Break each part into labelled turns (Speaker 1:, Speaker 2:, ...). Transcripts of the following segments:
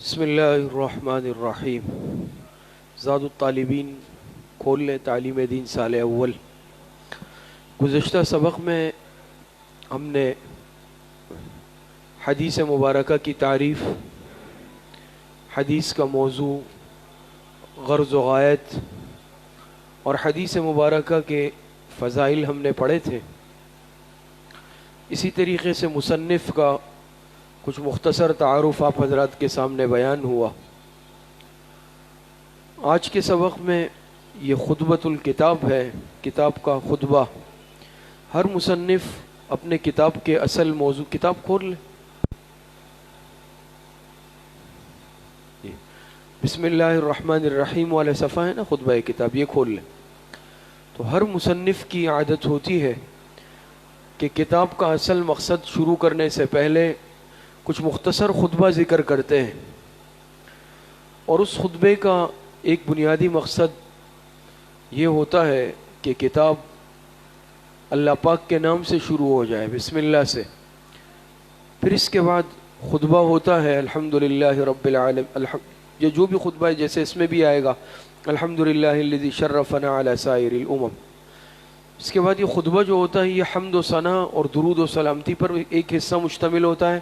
Speaker 1: بسم اللہ الرحمن الرحیم۔ زاد الطالبین کھول لیں تعلیم دین سال اول۔ گزشتہ سبق میں ہم نے حدیث مبارکہ کی تعریف، حدیث کا موضوع، غرض و غایت اور حدیث مبارکہ کے فضائل ہم نے پڑھے تھے۔ اسی طریقے سے مصنف کا کچھ مختصر تعارف آپ حضرات کے سامنے بیان ہوا۔ آج کے سبق میں یہ خطبۃ الکتاب ہے، کتاب کا خطبہ۔ ہر مصنف اپنے کتاب کے اصل موضوع، کتاب کھول لیں، بسم اللہ الرحمن الرحیم والا صفحہ ہے نا، خطبہ کتاب، یہ کھول لیں۔ تو ہر مصنف کی عادت ہوتی ہے کہ کتاب کا اصل مقصد شروع کرنے سے پہلے کچھ مختصر خطبہ ذکر کرتے ہیں، اور اس خطبے کا ایک بنیادی مقصد یہ ہوتا ہے کہ کتاب اللہ پاک کے نام سے شروع ہو جائے، بسم اللہ سے۔ پھر اس کے بعد خطبہ ہوتا ہے الحمدللہ رب العالمین، یہ جو بھی خطبہ ہے جیسے اس میں بھی آئے گا الحمدللہ الذی شرفنا علی سائر الامم۔ اس کے بعد یہ خطبہ جو ہوتا ہے یہ حمد و ثنا اور درود و سلامتی پر ایک حصہ مشتمل ہوتا ہے،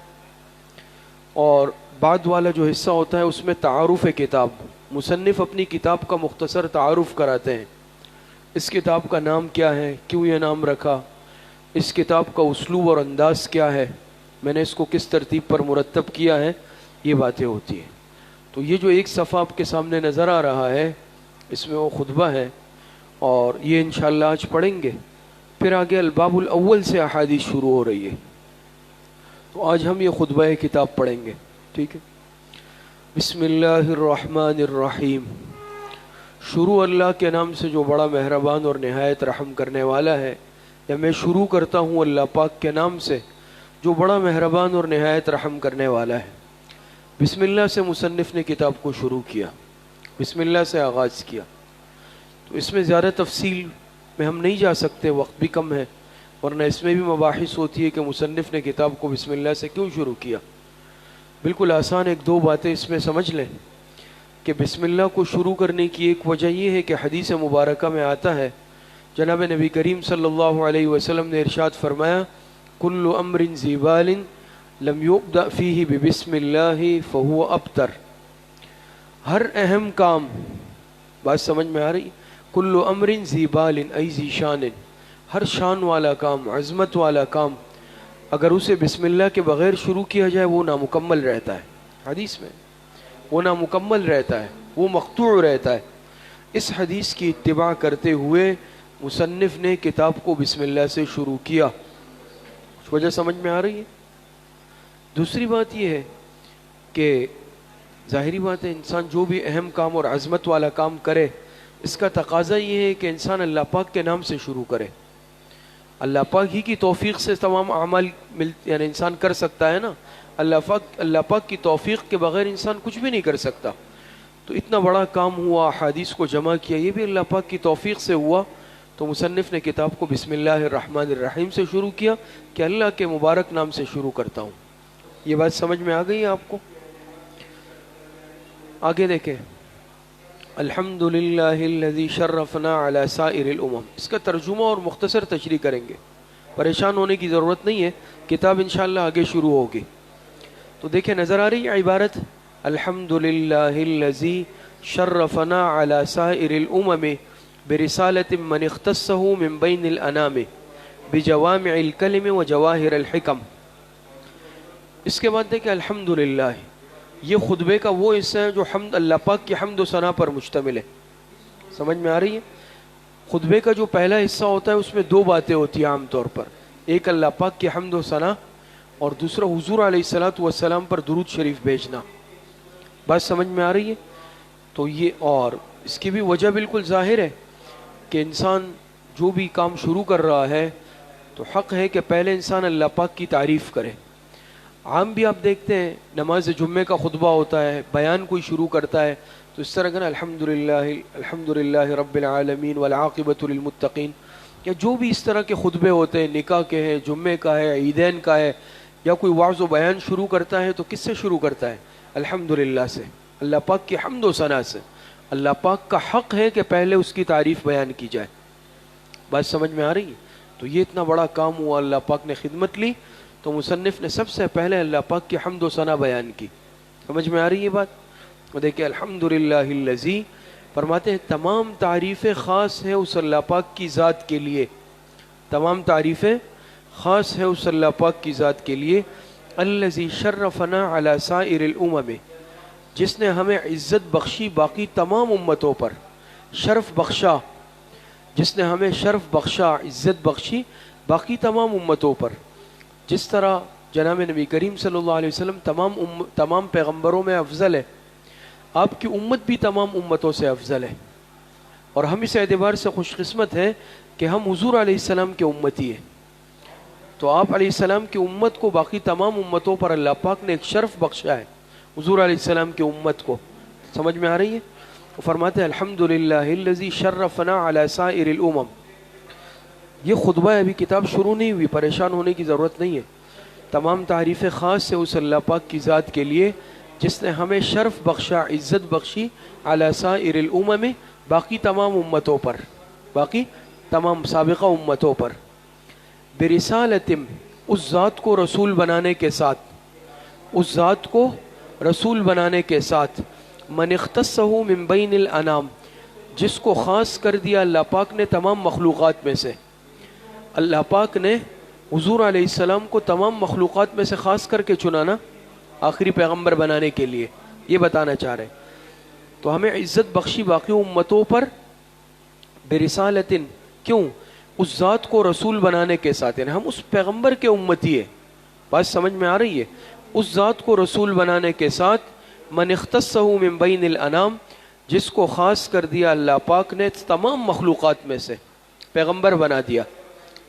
Speaker 1: اور بعد والا جو حصہ ہوتا ہے اس میں تعارف کتاب، مصنف اپنی کتاب کا مختصر تعارف کراتے ہیں۔ اس کتاب کا نام کیا ہے، کیوں یہ نام رکھا، اس کتاب کا اسلوب اور انداز کیا ہے، میں نے اس کو کس ترتیب پر مرتب کیا ہے، یہ باتیں ہوتی ہیں۔ تو یہ جو ایک صفحہ آپ کے سامنے نظر آ رہا ہے اس میں وہ خطبہ ہے، اور یہ انشاءاللہ آج پڑھیں گے۔ پھر آگے الباب الاول سے احادیث شروع ہو رہی ہے، تو آج ہم یہ خطبہ کتاب پڑھیں گے، ٹھیک ہے۔ بسم اللہ الرحمن الرحیم، شروع اللہ کے نام سے جو بڑا مہربان اور نہایت رحم کرنے والا ہے، یا میں شروع کرتا ہوں اللہ پاک کے نام سے جو بڑا مہربان اور نہایت رحم کرنے والا ہے۔ بسم اللہ سے مصنف نے کتاب کو شروع کیا، بسم اللہ سے آغاز کیا۔ تو اس میں زیادہ تفصیل میں ہم نہیں جا سکتے، وقت بھی کم ہے، ورنہ اس میں بھی مباحث ہوتی ہے کہ مصنف نے کتاب کو بسم اللہ سے کیوں شروع کیا۔ بالکل آسان ایک دو باتیں اس میں سمجھ لیں کہ بسم اللہ کو شروع کرنے کی ایک وجہ یہ ہے کہ حدیث مبارکہ میں آتا ہے، جناب نبی کریم صلی اللہ علیہ وسلم نے ارشاد فرمایا، کل امر ذی بال لم یبدأ فیہ ببسم اللہ فہو ابتر۔ ہر اہم کام، بات سمجھ میں آ رہی، کل امر ذی بال ای ذی شان، ہر شان والا کام، عظمت والا کام اگر اسے بسم اللہ کے بغیر شروع کیا جائے وہ نامکمل رہتا ہے، حدیث میں وہ نامکمل رہتا ہے، وہ مقطوع رہتا ہے۔ اس حدیث کی اتباع کرتے ہوئے مصنف نے کتاب کو بسم اللہ سے شروع کیا، کچھ وجہ سمجھ میں آ رہی ہے۔ دوسری بات یہ ہے کہ ظاہری بات ہے انسان جو بھی اہم کام اور عظمت والا کام کرے، اس کا تقاضا یہ ہے کہ انسان اللہ پاک کے نام سے شروع کرے۔ اللہ پاک ہی کی توفیق سے تمام اعمال یعنی انسان کر سکتا ہے نا، اللہ پاک کی توفیق کے بغیر انسان کچھ بھی نہیں کر سکتا۔ تو اتنا بڑا کام ہوا، احادیث کو جمع کیا، یہ بھی اللہ پاک کی توفیق سے ہوا۔ تو مصنف نے کتاب کو بسم اللہ الرحمن الرحیم سے شروع کیا کہ اللہ کے مبارک نام سے شروع کرتا ہوں۔ یہ بات سمجھ میں آ گئی ہے آپ کو؟ آگے دیکھیں، الحمدللہ الذی شرفنا علی سائر الامم، اس کا ترجمہ اور مختصر تشریح کریں گے، پریشان ہونے کی ضرورت نہیں ہے، کتاب انشاءاللہ آگے شروع ہوگی۔ تو دیکھیں نظر آ رہی ہے عبارت، الحمدللہ الذی شرفنا علی سائر الامم برسالۃ من اختصہ من بین الانام بجوامع الکلم وجواہر الحکم۔ اس کے بعد دیکھیں الحمدللہ، یہ خطبے کا وہ حصہ ہے جو حمد اللہ پاک کی حمد و ثنا پر مشتمل ہے، سمجھ میں آ رہی ہے۔ خطبے کا جو پہلا حصہ ہوتا ہے اس میں دو باتیں ہوتی ہیں عام طور پر، ایک اللہ پاک کی حمد و ثنا اور دوسرا حضور علیہ الصلوۃ والسلام پر درود شریف بھیجنا۔ بات سمجھ میں آ رہی ہے؟ تو یہ، اور اس کی بھی وجہ بالکل ظاہر ہے کہ انسان جو بھی کام شروع کر رہا ہے تو حق ہے کہ پہلے انسان اللہ پاک کی تعریف کرے۔ عام بھی آپ دیکھتے ہیں نماز جمعے کا خطبہ ہوتا ہے، بیان کوئی شروع کرتا ہے تو اس طرح کا نا الحمدللہ رب العالمین والعاقبۃ للمتقین، یا جو بھی اس طرح کے خطبے ہوتے ہیں، نکاح کے ہیں، جمعے کا ہے، عیدین کا ہے، یا کوئی وعظ و بیان شروع کرتا ہے تو کس سے شروع کرتا ہے؟ الحمدللہ سے، اللہ پاک کی حمد و ثنا سے۔ اللہ پاک کا حق ہے کہ پہلے اس کی تعریف بیان کی جائے۔ بات سمجھ میں آ رہی ہے؟ تو یہ اتنا بڑا کام ہوا، اللہ پاک نے خدمت لی، تو مصنف نے سب سے پہلے اللہ پاک کی حمد و ثنا بیان کی۔ سمجھ میں آ رہی ہے بات؟ دیکھیں الحمدللہ الذی، فرماتے ہیں تمام تعریفیں خاص ہے اس اللہ پاک کی ذات کے لیے، تمام تعریفیں خاص ہے اس اللہ پاک کی ذات کے لیے، الذی شرفنا علی سائر الامم، جس نے ہمیں عزت بخشی باقی تمام امتوں پر، شرف بخشا، جس نے ہمیں شرف بخشا، عزت بخشی باقی تمام امتوں پر۔ جس طرح جناب نبی کریم صلی اللہ علیہ وسلم تمام پیغمبروں میں افضل ہے، آپ کی امت بھی تمام امتوں سے افضل ہے، اور ہم اس اعتبار سے خوش قسمت ہیں کہ ہم حضور علیہ السلام کے امتی ہیں۔ تو آپ علیہ السلام کی امت کو باقی تمام امتوں پر اللہ پاک نے ایک شرف بخشا ہے، حضور علیہ السلام کی امت کو۔ سمجھ میں آ رہی ہے؟ وہ فرماتے ہیں الحمدللہ الذی شرفنا علی سائر الامم۔ یہ خطبہ ہے، ابھی کتاب شروع نہیں ہوئی، پریشان ہونے کی ضرورت نہیں ہے۔ تمام تعریفیں خاص سے اس اللہ پاک کی ذات کے لیے جس نے ہمیں شرف بخشا، عزت بخشی، علی سائر الامم، باقی تمام امتوں پر، باقی تمام سابقہ امتوں پر، برسالتم، اس ذات کو رسول بنانے کے ساتھ، اس ذات کو رسول بنانے کے ساتھ، من اختصہ من بین الانام، جس کو خاص کر دیا اللہ پاک نے تمام مخلوقات میں سے۔ اللہ پاک نے حضور علیہ السلام کو تمام مخلوقات میں سے خاص کر کے چنانا آخری پیغمبر بنانے کے لیے، یہ بتانا چاہ رہے۔ تو ہمیں عزت بخشی باقی امتوں پر برسالتن، کیوں؟ اس ذات کو رسول بنانے کے ساتھ، یعنی ہم اس پیغمبر کے امتی ہیں۔ بات سمجھ میں آ رہی ہے؟ اس ذات کو رسول بنانے کے ساتھ، من اختصہ من بین الانام، جس کو خاص کر دیا اللہ پاک نے تمام مخلوقات میں سے، پیغمبر بنا دیا۔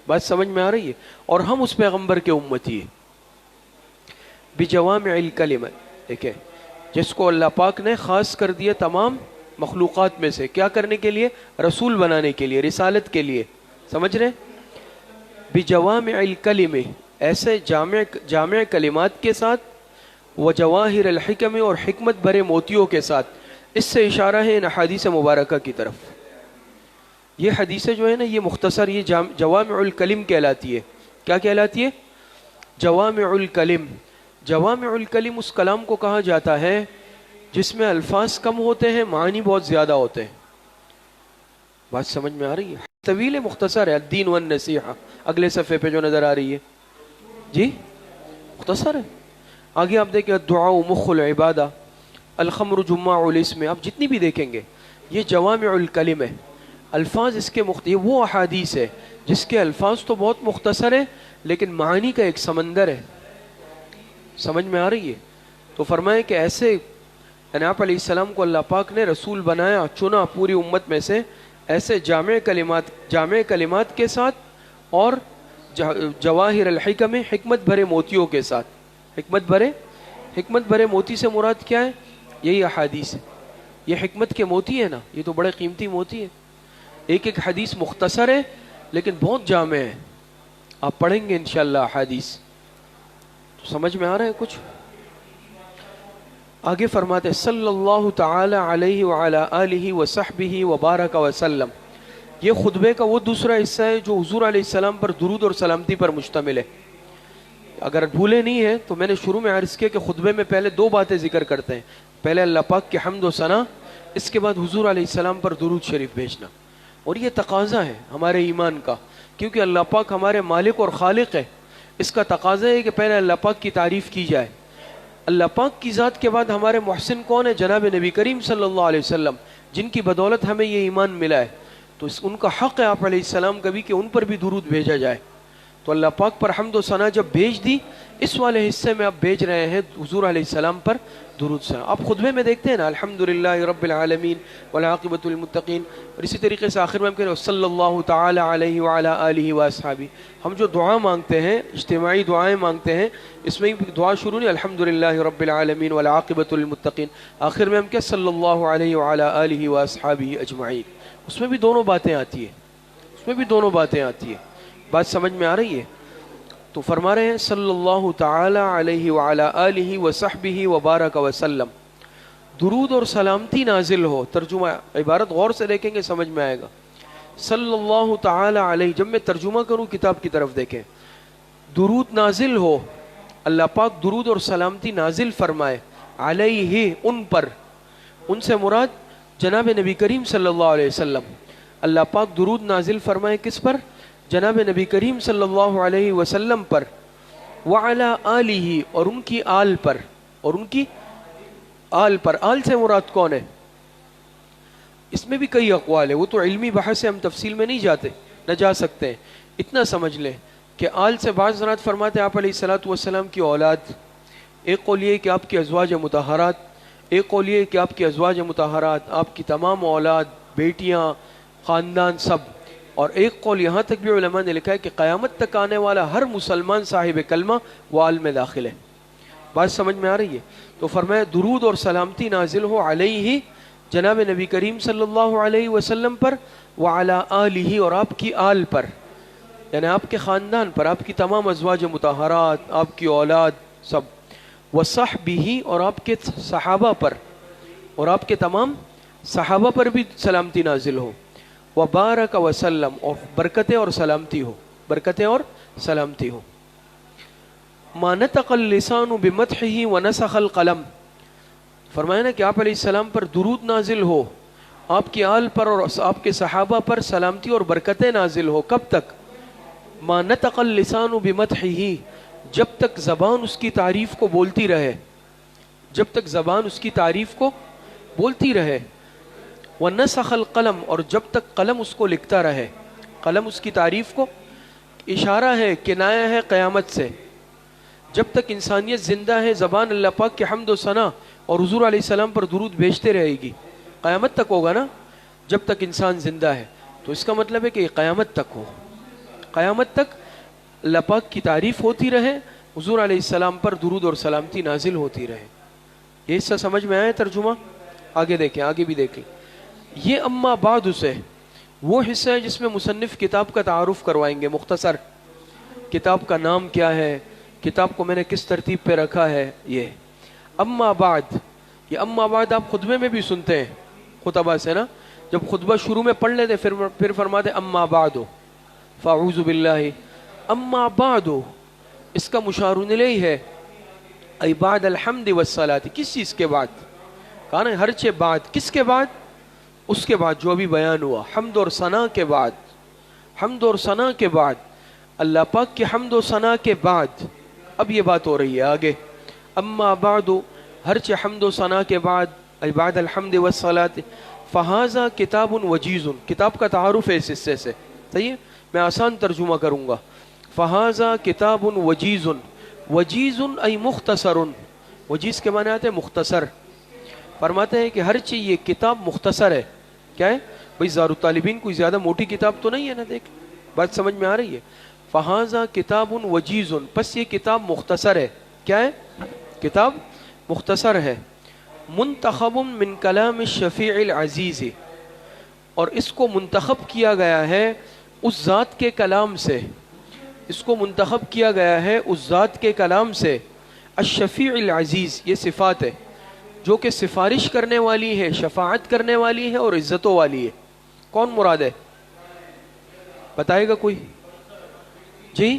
Speaker 1: بات سمجھ میں آ رہی ہے؟ اور ہم اس پیغمبر کے امتی ہیں۔ بجوامع الکلم، دیکھیں جس کو اللہ پاک نے خاص کر دیا تمام مخلوقات میں سے، کیا کرنے کے لیے؟ رسول بنانے کے لیے، رسالت کے لیے۔ سمجھ رہے؟ بجوامع الکلم، ایسے جامع کلمات کے ساتھ، وجواہر الحکم، اور حکمت بھرے موتیوں کے ساتھ۔ اس سے اشارہ ہے ان احادیث مبارکہ کی طرف۔ یہ حدیثیں جو ہے نا، یہ مختصر، یہ جوامع الکلم کہلاتی ہے۔ کیا کہلاتی ہے؟ جوامع الکلم۔ جوامع الکلم اس کلام کو کہا جاتا ہے جس میں الفاظ کم ہوتے ہیں، معنی بہت زیادہ ہوتے ہیں۔ بات سمجھ میں آ رہی ہے؟ طویل مختصر ہے، الدین والنصیحہ، اگلے صفحے پہ جو نظر آ رہی ہے، جی مختصر ہے۔ آگے آپ دیکھیں الدعاء مخ العبادہ، الخمر جماع الاسم، آپ جتنی بھی دیکھیں گے یہ جوامع الکلم ہے۔ الفاظ اس کے یہ وہ احادیث ہے جس کے الفاظ تو بہت مختصر ہے لیکن معنی کا ایک سمندر ہے۔ سمجھ میں آ رہی ہے؟ تو فرمائے کہ ایسے آپ علیہ السلام کو اللہ پاک نے رسول بنایا، چنا پوری امت میں سے، ایسے جامع کلمات کے ساتھ، اور جواہر الحکم، حکمت بھرے موتیوں کے ساتھ۔ حکمت بھرے موتی سے مراد کیا ہے؟ یہی احادیث ہے۔ یہ حکمت کے موتی ہے نا، یہ تو بڑے قیمتی موتی ہے۔ ایک ایک حدیث مختصر ہے لیکن بہت جامع ہے، آپ پڑھیں گے انشاءاللہ احادیث تو سمجھ میں آ رہا ہے کچھ؟ آگے فرماتے صلی اللہ تعالی علیہ وعلی آلہ وصحبہ وبارک وسلم۔ یہ خطبے کا وہ دوسرا حصہ ہے جو حضور علیہ السلام پر درود اور سلامتی پر مشتمل ہے۔ اگر بھولے نہیں ہیں تو میں نے شروع میں عرض کیا کہ خطبے میں پہلے دو باتیں ذکر کرتے ہیں، پہلے اللہ پاک کی حمد و ثنا، اس کے بعد حضور علیہ السلام پر درود شریف بھیجنا۔ اور یہ تقاضا ہے ہمارے ایمان کا، کیونکہ اللہ پاک ہمارے مالک اور خالق ہے، اس کا تقاضا ہے کہ پہلے اللہ پاک کی تعریف کی جائے۔ اللہ پاک کی ذات کے بعد ہمارے محسن کون ہے؟ جناب نبی کریم صلی اللہ علیہ وسلم، جن کی بدولت ہمیں یہ ایمان ملا ہے۔ تو ان کا حق ہے آپ علیہ السلام کا بھی کہ ان پر بھی درود بھیجا جائے۔ تو اللہ پاک پر حمد و ثنا جب بھیج دی، اس والے حصے میں آپ بھیج رہے ہیں حضور علیہ السلام پر درود ثنا۔ آپ خطبے میں دیکھتے ہیں نا الحمدللہ رب العالمین والعاقبۃ للمتقین، اور اسی طریقے سے آخر میں ہم کہہ رہے ہیں صلی اللہ تعالی علیہ وعلی آلہ واصحابہ۔ ہم جو دعا مانگتے ہیں، اجتماعی دعائیں مانگتے ہیں، اس میں دعا شروع نہیں الحمدللہ رب العالمین والعاقبۃ للمتقین، آخر میں ہم کیا صلی اللہ علیہ وعلی آلہ واصحابہ اجمعین۔ اس میں بھی دونوں باتیں آتی ہیں، اس میں بھی دونوں باتیں آتی ہیں۔ بات سمجھ میں آ رہی ہے؟ تو فرما رہے ہیں صلی اللہ تعالی علیہ وعلی آلہ وصحبہ وبارک وسلم، درود اور سلامتی نازل ہو. ترجمہ عبارت غور سے دیکھیں گے سمجھ میں آئے گا. صلی اللہ تعالی علیہ، جب میں ترجمہ کروں کتاب کی طرف دیکھیں، درود نازل ہو، اللہ پاک درود اور سلامتی نازل فرمائے علیہ، ان پر. ان سے مراد جناب نبی کریم صلی اللہ علیہ وسلم. اللہ پاک درود نازل فرمائے کس پر؟ جناب نبی کریم صلی اللہ علیہ وسلم پر. وعلی آلہ، اور ان کی آل پر، اور ان کی آل پر. آل سے مراد کون ہے؟ اس میں بھی کئی اقوال ہے، وہ تو علمی بحث سے ہم تفصیل میں نہیں جاتے، نہ جا سکتے ہیں. اتنا سمجھ لیں کہ آل سے بعض حضرات فرماتے ہیں آپ علیہ الصلوۃ والسلام کی اولاد. ایک قول یہ کہ آپ کی ازواج مطہرات، ایک قول یہ کہ آپ کی ازواج مطہرات، آپ کی تمام اولاد، بیٹیاں، خاندان، سب. اور ایک قول یہاں تک بھی علماء نے لکھا ہے کہ قیامت تک آنے والا ہر مسلمان صاحب کلمہ وہ آل میں داخل ہے. بات سمجھ میں آ رہی ہے؟ تو فرمایا درود اور سلامتی نازل ہو علیہ، جناب نبی کریم صلی اللہ علیہ وسلم پر، وعلی آلہ، اور آپ کی آل پر، یعنی آپ کے خاندان پر، آپ کی تمام ازواج مطہرات، آپ کی اولاد سب. وصحبہ، اور آپ کے صحابہ پر، اور آپ کے تمام صحابہ پر بھی سلامتی نازل ہو. وبارک وسلم، اور برکتیں اور سلامتی ہو، برکتیں اور سلامتی ہو. ما نطق اللسان بمدحہ ونسخ القلم، فرمایا نا کہ آپ علیہ السلام پر درود نازل ہو، آپ کی آل پر اور آپ کے صحابہ پر سلامتی اور برکتیں نازل ہو. کب تک؟ ما نطق اللسان بمدحہ، جب تک زبان اس کی تعریف کو بولتی رہے، جب تک زبان اس کی تعریف کو بولتی رہے. وَنَسَخَ الْقَلَمْ، اور جب تک قلم اس کو لکھتا رہے، قلم اس کی تعریف کو، اشارہ ہے، کنایہ ہے قیامت سے. جب تک انسانیت زندہ ہے زبان اللہ پاک کی حمد و ثنا اور حضور علیہ السلام پر درود بھیجتے رہے گی. قیامت تک ہوگا نا، جب تک انسان زندہ ہے. تو اس کا مطلب ہے کہ یہ قیامت تک ہو، قیامت تک اللہ پاک کی تعریف ہوتی رہے، حضور علیہ السلام پر درود اور سلامتی نازل ہوتی رہے. یہ حصہ سمجھ میں آیا ترجمہ؟ آگے دیکھیں، آگے بھی دیکھیں. یہ اما بعد سے وہ حصہ ہے جس میں مصنف کتاب کا تعارف کروائیں گے مختصر. کتاب کا نام کیا ہے، کتاب کو میں نے کس ترتیب پہ رکھا ہے. یہ اما بعد، یہ اما بعد آپ خطبے میں بھی سنتے ہیں خطبہ سے نا، جب خطبہ شروع میں پڑھ لیتے پھر فرماتے اما بعد فاعوذ باللہ. اما بعد اس کا مشار الیہ ہے، ای بعد الحمد والصلاۃ. کس چیز کے بعد؟ کہا نا ہر چیز بعد. کس کے بعد؟ اس کے بعد جو ابھی بیان ہوا، حمد اور ثنا کے بعد. حمد اور ثنا کے بعد، اللہ پاک کی حمد و ثنا کے بعد اب یہ بات ہو رہی ہے آگے. اما بعد، ہر چیز حمد و ثنا کے بعد، ای بعد الحمد والصلاۃ. فہذا کتاب وجیز، کتاب کا تعارف ہے اس حصے سے. صحیح ہے، میں آسان ترجمہ کروں گا. فہذا کتاب وجیز، وجیز ای مختصر. وجیز کے معنی آتے ہیں مختصر. فرماتے ہیں کہ ہر چیز یہ کتاب مختصر ہے. کیا ہے بھئی؟ زار الطالبین کوئی زیادہ موٹی کتاب تو نہیں ہے نا. دیکھ بات سمجھ میں آ رہی ہے. فہذا کتاب وجیز، پس یہ کتاب مختصر ہے. کیا ہے؟ کتاب مختصر ہے. منتخب من کلام الشفیع العزیز، اور اس کو منتخب کیا گیا ہے اس ذات کے کلام سے، اس کو منتخب کیا گیا ہے اس ذات کے کلام سے. الشفیع العزیز، یہ صفات ہے جو کہ سفارش کرنے والی ہے، شفاعت کرنے والی ہے اور عزتوں والی ہے. کون مراد ہے؟ بتائے گا کوئی؟ جی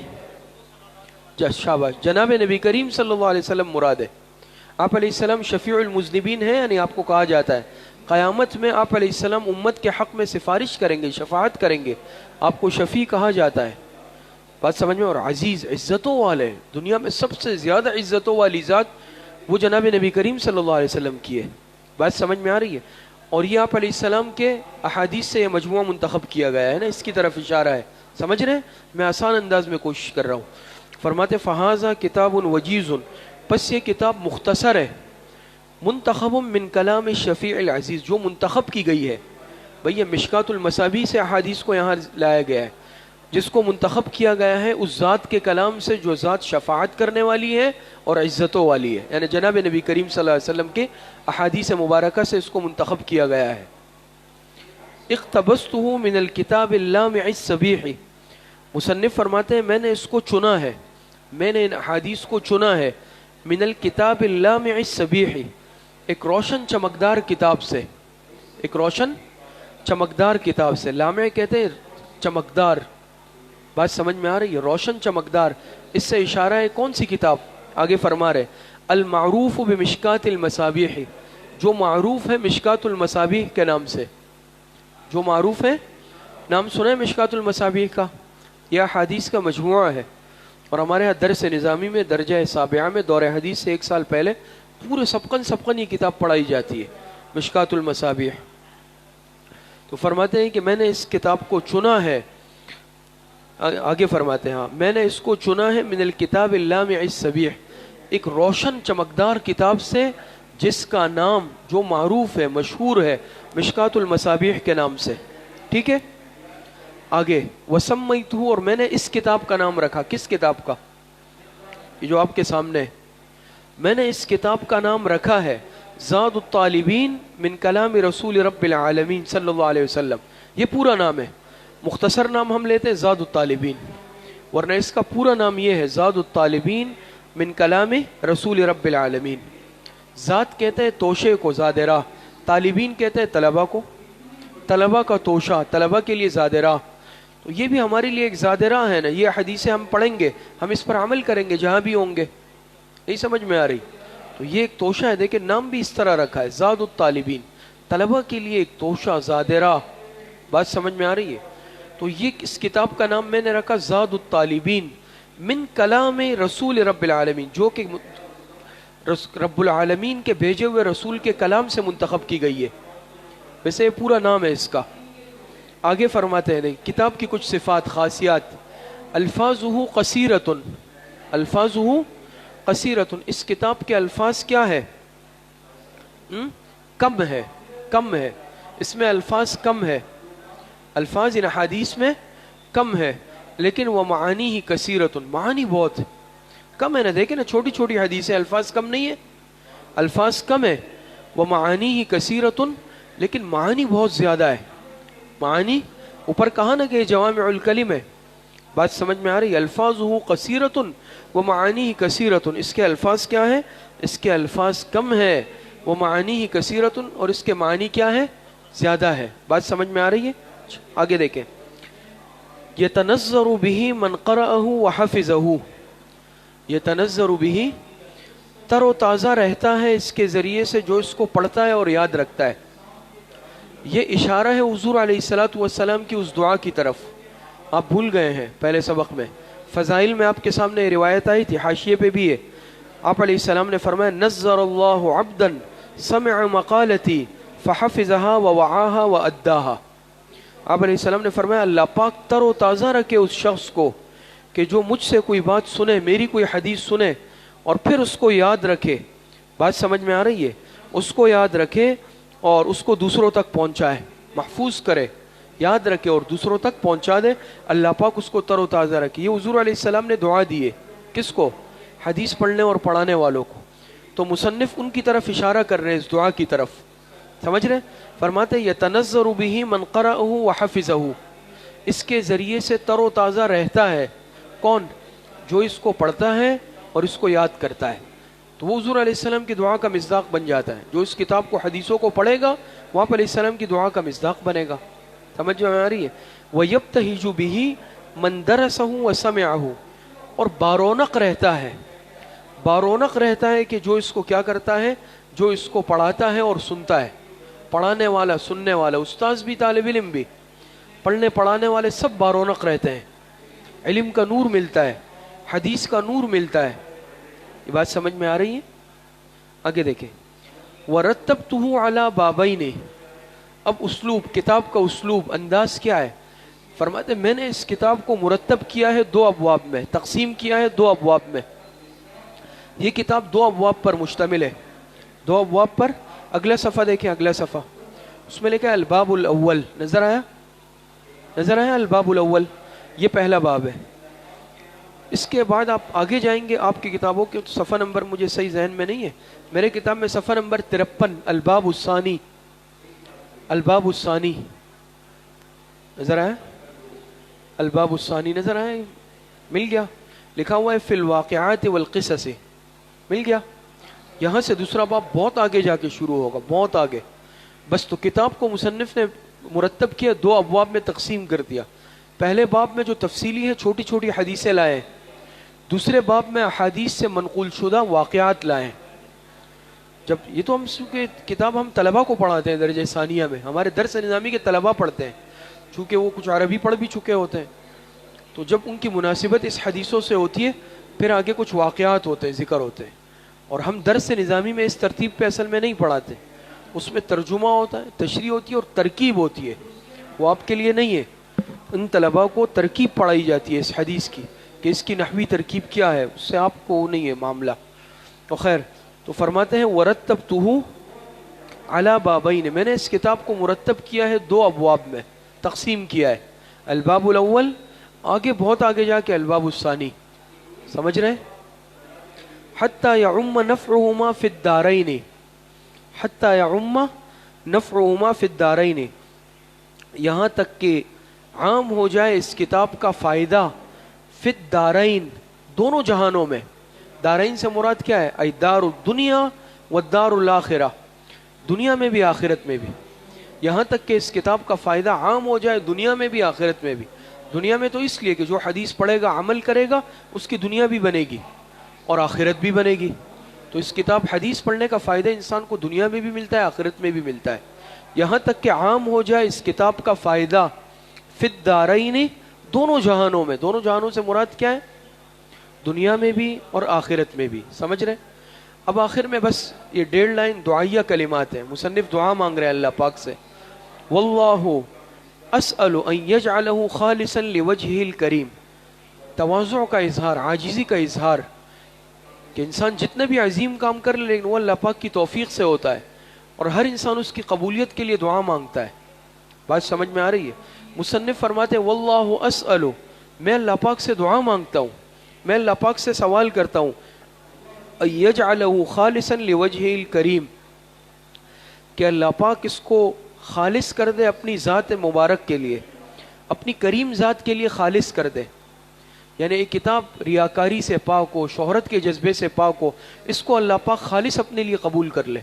Speaker 1: شاباش، جناب نبی کریم صلی اللہ علیہ وسلم مراد ہے. آپ علیہ السلام شفیع المذنبین ہیں، یعنی آپ کو کہا جاتا ہے قیامت میں آپ علیہ السلام امت کے حق میں سفارش کریں گے، شفاعت کریں گے، آپ کو شفیع کہا جاتا ہے. بات سمجھ میں؟ اور عزیز، عزتوں والے، دنیا میں سب سے زیادہ عزتوں والی ذات وہ جناب نبی کریم صلی اللہ علیہ وسلم کی ہے. بات سمجھ میں آ رہی ہے؟ اور یہ آپ علیہ السلام کے احادیث سے یہ مجموعہ منتخب کیا گیا ہے نا، اس کی طرف اشارہ ہے. سمجھ رہے ہیں؟ میں آسان انداز میں کوشش کر رہا ہوں. فرماتے فہذا کتاب وجیز، پس یہ کتاب مختصر ہے. منتخب من کلام الشفیع العزیز، جو منتخب کی گئی ہے. بھئی یہ مشکات المصابیح سے احادیث کو یہاں لایا گیا ہے. جس کو منتخب کیا گیا ہے اس ذات کے کلام سے جو ذات شفاعت کرنے والی ہے اور عزتوں والی ہے، یعنی جناب نبی کریم صلی اللہ علیہ وسلم کے احادیث مبارکہ سے اس کو منتخب کیا گیا ہے. اقتبسته من الکتاب اللامع الصبیح، مصنف فرماتے ہیں میں نے اس کو چنا ہے میں نے ان احادیث کو چنا ہے من الکتاب اللامع الصبیح، ایک روشن چمکدار کتاب سے، ایک روشن چمکدار کتاب سے. لامع کہتے ہیں چمکدار. بات سمجھ میں آ رہی ہے؟ روشن چمکدار، اس سے اشارہ ہے کون سی کتاب؟ آگے فرما رہے المعروف بمشکات المصابیح، جو معروف ہے مشکات المصابیح کے نام سے. جو معروف ہے، نام سنا ہے مشکات المصابیح کا؟ یہ حدیث کا مجموعہ ہے، اور ہمارے یہاں درس نظامی میں درجہ سابعہ میں دور حدیث سے 1 سال پہلے پورے سبقن یہ کتاب پڑھائی جاتی ہے، مشکات المصابیح. تو فرماتے ہیں کہ میں نے اس کتاب کو چنا ہے، آگے فرماتے ہیں ہاں میں نے اس کو چنا ہے من الکتاب اللامع الصبیح، ایک روشن چمکدار کتاب سے جس کا نام جو معروف ہے مشہور ہے مشکات المصابیح کے نام سے. ٹھیک ہے. آگے وسمیتہ، اور میں نے اس کتاب کا نام رکھا. کس کتاب کا؟ یہ جو آپ کے سامنے ہے. میں نے اس کتاب کا نام رکھا ہے زاد الطالبین من کلام رسول رب العالمین صلی اللہ علیہ وسلم. یہ پورا نام ہے، مختصر نام ہم لیتے ہیں زاد الطالبین، ورنہ اس کا پورا نام یہ ہے زاد الطالبین من کلام رسول رب العالمین. ذات کہتے ہیں توشے کو، زاد راہ. طالبین کہتے ہیں طلبہ کو، طلبہ کا توشہ، طلبہ کے لیے زاد راہ. تو یہ بھی ہمارے لیے ایک زاد راہ ہے نا. یہ حدیثیں ہم پڑھیں گے، ہم اس پر عمل کریں گے جہاں بھی ہوں گے. نہیں سمجھ میں آ رہی؟ تو یہ ایک توشہ ہے. دیکھیں نام بھی اس طرح رکھا ہے زاد الطالبین، طلبہ کے لیے ایک توشہ، زاد راہ. بات سمجھ میں آ رہی ہے؟ تو یہ اس کتاب کا نام میں نے رکھا زاد الطالبین من کلام رسول رب العالمین، جو کہ رب العالمین کے بھیجے ہوئے رسول کے کلام سے منتخب کی گئی ہے. ویسے یہ پورا نام ہے اس کا. آگے فرماتے ہیں کتاب کی کچھ صفات، خاصیات. الفاظہ قصیرۃ، الفاظہ قصیرۃ، اس کتاب کے الفاظ کیا ہے؟ کم ہے، کم ہے. اس میں الفاظ کم ہے، الفاظ ان حدیث میں کم ہے. لیکن وہ معانی ہی کثیرۃ، معانی بہت کم ہے نا. دیکھیں نا چھوٹی چھوٹی حدیثیں، الفاظ کم نہیں ہے، الفاظ کم ہے. وہ معانی ہی کثیرۃ، لیکن معانی بہت زیادہ ہے. معانی اوپر کہا نا کہ جوامع الکلم ہے. بات سمجھ میں آ رہی ہے؟ الفاظہ قصیرۃ و معانی کثیرۃ. اس کے الفاظ کیا ہے؟ اس کے الفاظ کم ہے. وہ معانی کثیرۃ، اور اس کے معنی کیا ہے؟ زیادہ ہے. بات سمجھ میں آ رہی ہے؟ آگے دیکھیں. یتنظر به من قرأه وحفظه، یتنظر به، تر و تازہ رہتا ہے اس کے ذریعے سے جو اس کو پڑھتا ہے اور یاد رکھتا ہے. یہ اشارہ ہے حضور علیہ الصلوۃ والسلام کی اس دعا کی طرف. آپ بھول گئے ہیں پہلے سبق میں، فضائل میں آپ کے سامنے روایت آئی تھی، حاشیے پہ بھی ہے. آپ علیہ السلام نے فرمایا نظر اللہ عبدا سمع مقالتی فحفظها ووعاها واداها. آپ علیہ السلام نے فرمایا اللہ پاک تر و تازہ رکھے اس شخص کو کہ جو مجھ سے کوئی بات سنے، میری کوئی حدیث سنے اور پھر اس کو یاد رکھے. بات سمجھ میں آ رہی ہے؟ اس کو یاد رکھے اور اس کو دوسروں تک پہنچائے، محفوظ کرے، یاد رکھے اور دوسروں تک پہنچا دے. اللہ پاک اس کو تر و تازہ رکھے. یہ حضور علیہ السلام نے دعا دی ہے. کس کو؟ حدیث پڑھنے اور پڑھانے والوں کو. تو مصنف ان کی طرف اشارہ کر رہے ہیں، اس دعا کی طرف. سمجھ رہے؟ فرماتے یتنظر به من قرأه وحفظه، اس کے ذریعے سے تر و تازہ رہتا ہے. کون؟ جو اس کو پڑھتا ہے اور اس کو یاد کرتا ہے. تو وہ حضور علیہ السلام کی دعا کا مصداق بن جاتا ہے. جو اس کتاب کو، حدیثوں کو پڑھے گا وہ آپ علیہ السلام کی دعا کا مصداق بنے گا. سمجھ میں آ رہی ہے؟ وَيَبْتَهِجُ بِهِ مَنْ دَرَسَهُ وَسَمِعَهُ، اور بارونق رہتا ہے، بارونق رہتا ہے کہ جو اس کو کیا کرتا ہے؟ جو اس کو پڑھاتا ہے اور سنتا ہے. پڑھانے والا، سننے والا، استاذ بھی طالب علم بھی، پڑھنے پڑھانے والے سب بارونق رہتے ہیں. علم کا نور ملتا ہے، حدیث کا نور ملتا ہے. یہ بات سمجھ میں آ رہی ہے؟ آگے دیکھیں. وَرَتَّبْتُهُ عَلَى بَابَيْنِ، اب اسلوب، کتاب کا اسلوب، انداز کیا ہے؟ فرماتے میں نے اس کتاب کو مرتب کیا ہے 2 ابواب میں، تقسیم کیا ہے 2 ابواب میں. یہ کتاب 2 ابواب پر مشتمل ہے. 2 ابواب پر. اگلا صفحہ دیکھیں، اگلا صفحہ، اس میں لکھا ہے الباب الاول. نظر آیا؟ نظر آیا الباب الاول؟ یہ پہلا باب ہے. اس کے بعد آپ آگے جائیں گے، آپ کی کتابوں کے صفحہ نمبر مجھے صحیح ذہن میں نہیں ہے، میرے کتاب میں صفحہ نمبر 53، الباب الثانی، الباب الثانی. نظر آیا؟ الباب الثانی نظر آیا؟ مل گیا؟ لکھا ہوا ہے فی الواقعات والقصص، مل گیا؟ یہاں سے دوسرا باب بہت آگے جا کے شروع ہوگا، بہت آگے. بس تو کتاب کو مصنف نے مرتب کیا، 2 ابواب میں تقسیم کر دیا. پہلے باب میں جو تفصیلی ہے چھوٹی چھوٹی حدیثیں لائے، دوسرے باب میں احادیث سے منقول شدہ واقعات لائے. جب یہ تو ہم کتاب ہم طلبہ کو پڑھاتے ہیں درجہ ثانیہ میں، ہمارے درس نظامی کے طلبہ پڑھتے ہیں، چونکہ وہ کچھ عربی پڑھ بھی چکے ہوتے ہیں، تو جب ان کی مناسبت اس حدیثوں سے ہوتی ہے پھر آگے کچھ واقعات ہوتے ہیں، ذکر ہوتے ہیں. اور ہم درس نظامی میں اس ترتیب پہ اصل میں نہیں پڑھاتے، اس میں ترجمہ ہوتا ہے، تشریح ہوتی ہے اور ترکیب ہوتی ہے. وہ آپ کے لیے نہیں ہے، ان طلباء کو ترکیب پڑھائی جاتی ہے اس حدیث کی کہ اس کی نحوی ترکیب کیا ہے، اس سے آپ کو نہیں ہے معاملہ. تو خیر، تو فرماتے ہیں ورتبتہ علی بابین، میں نے اس کتاب کو مرتب کیا ہے 2 ابواب میں تقسیم کیا ہے. الباب الاول، آگے بہت آگے جا کے الباب الثانی، سمجھ رہے ہیں؟ حتی یعم نفعہما فی الدارین، حتی یعم نفعہما فی الدارین، یہاں تک کہ عام ہو جائے اس کتاب کا فائدہ فی الدارین، دونوں جہانوں میں. دارین سے مراد کیا ہے؟ ای دار الدنیا والدار الاخرہ، دنیا میں بھی آخرت میں بھی. یہاں تک کہ اس کتاب کا فائدہ عام ہو جائے دنیا میں بھی آخرت میں بھی. دنیا میں تو اس لیے کہ جو حدیث پڑھے گا عمل کرے گا اس کی دنیا بھی بنے گی اور آخرت بھی بنے گی. تو اس کتاب حدیث پڑھنے کا فائدہ انسان کو دنیا میں بھی ملتا ہے، آخرت میں بھی ملتا ہے. یہاں تک کہ عام ہو جائے اس کتاب کا فائدہ فی الدارین، دونوں جہانوں میں. دونوں جہانوں سے مراد کیا ہے؟ دنیا میں بھی اور آخرت میں بھی. سمجھ رہے؟ اب آخر میں بس یہ 1.5 لائن دعائیہ کلمات ہیں. مصنف دعا مانگ رہے ہیں اللہ پاک سے، واللہ اسأل ان یجعلہ خالصا لوجہہ الکریم. تواضع کا اظہار، عاجزی کا اظہار، کہ انسان جتنے بھی عظیم کام کر لے لیکن وہ اللہ پاک کی توفیق سے ہوتا ہے، اور ہر انسان اس کی قبولیت کے لیے دعا مانگتا ہے. بات سمجھ میں آ رہی ہے؟ مصنف فرماتے ہیں واللہ اسأل، میں اللہ پاک سے دعا مانگتا ہوں، میں اللہ پاک سے سوال کرتا ہوں، یجعلہ خالصا لوجہہ الکریم، کہ اللہ پاک اس کو خالص کر دے اپنی ذات مبارک کے لیے، اپنی کریم ذات کے لیے خالص کر دے. یعنی ایک کتاب ریاکاری سے پاک ہو، شہرت کے جذبے سے پاک ہو، اس کو اللہ پاک خالص اپنے لیے قبول کر لے.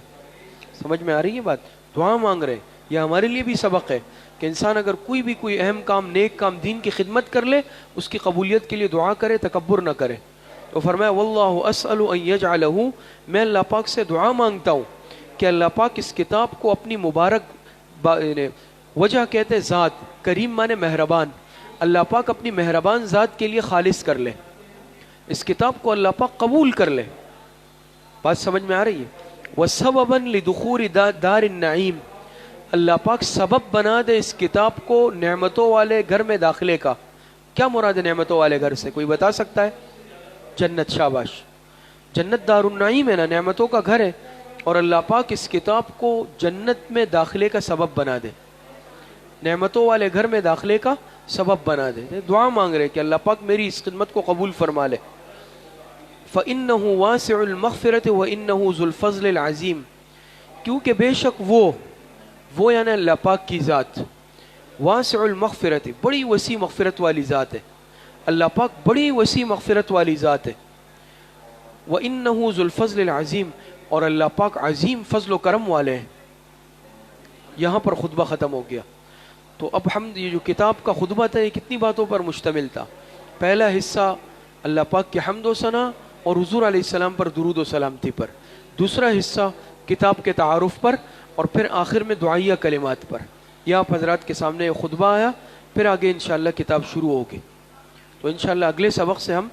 Speaker 1: سمجھ میں آ رہی ہے بات؟ دعا مانگ رہے. یہ ہمارے لیے بھی سبق ہے کہ انسان اگر کوئی اہم کام، نیک کام، دین کی خدمت کر لے، اس کی قبولیت کے لیے دعا کرے، تکبر نہ کرے. تو فرمایا واللہ اسأل ان یجعلہ، میں اللہ پاک سے دعا مانگتا ہوں کہ اللہ پاک اس کتاب کو اپنی مبارک وجہ کہتے ہیں ذات، کریم مانے مہربان، اللہ پاک اپنی مہربان ذات کے لیے خالص کر لے، اس کتاب کو اللہ پاک قبول کر لے. بات سمجھ میں آ رہی ہے؟ وَسَبَبًا لِدُخُولِ دار النعیم، اللہ پاک سبب بنا دے اس کتاب کو نعمتوں والے گھر میں داخلے کا. کیا مراد ہے نعمتوں والے گھر سے؟ کوئی بتا سکتا ہے؟ جنت. شاباش، جنت دار النعیم ہے نا، نعمتوں کا گھر ہے، اور اللہ پاک اس کتاب کو جنت میں داخلے کا سبب بنا دے، نعمتوں والے گھر میں داخلے کا سبب بنا دے. دعا مانگ رہے کہ اللہ پاک میری اس خدمت کو قبول فرما لے. فَإِنَّهُ وَاسِعُ الْمَغْفِرَةِ وَإِنَّهُ ذُو الْفَضْلِ الْعَظِيمِ، کیونکہ بے شک وہ یعنی اللہ پاک کی ذات واسع المغفرت، بڑی وسیع مغفرت والی ذات ہے. اللہ پاک بڑی وسیع مغفرت والی ذات ہے. وَإِنَّهُ ذُو الْفَضْلِ الْعَظِيمِ، اور اللہ پاک عظیم فضل و کرم والے ہیں. یہاں پر خطبہ ختم ہو گیا. تو اب ہم یہ جو کتاب کا خطبہ تھا یہ کتنی باتوں پر مشتمل تھا؟ پہلا حصہ اللہ پاک کی حمد و ثنا اور حضور علیہ السلام پر درود و سلامتی پر، دوسرا حصہ کتاب کے تعارف پر، اور پھر آخر میں دعائیہ کلمات پر. یہ آپ حضرات کے سامنے یہ خطبہ آیا، پھر آگے انشاءاللہ کتاب شروع ہوگی. تو انشاءاللہ اگلے سبق سے ہم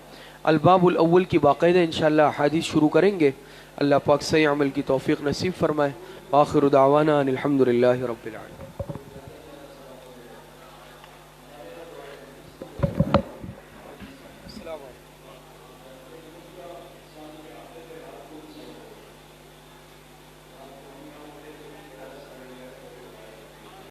Speaker 1: الباب الاول کی باقاعدہ انشاءاللہ حدیث شروع کریں گے. اللہ پاک صحیح عمل کی توفیق نصیب فرمائے. آخر دعوانا ان الحمد للہ رب العالمین.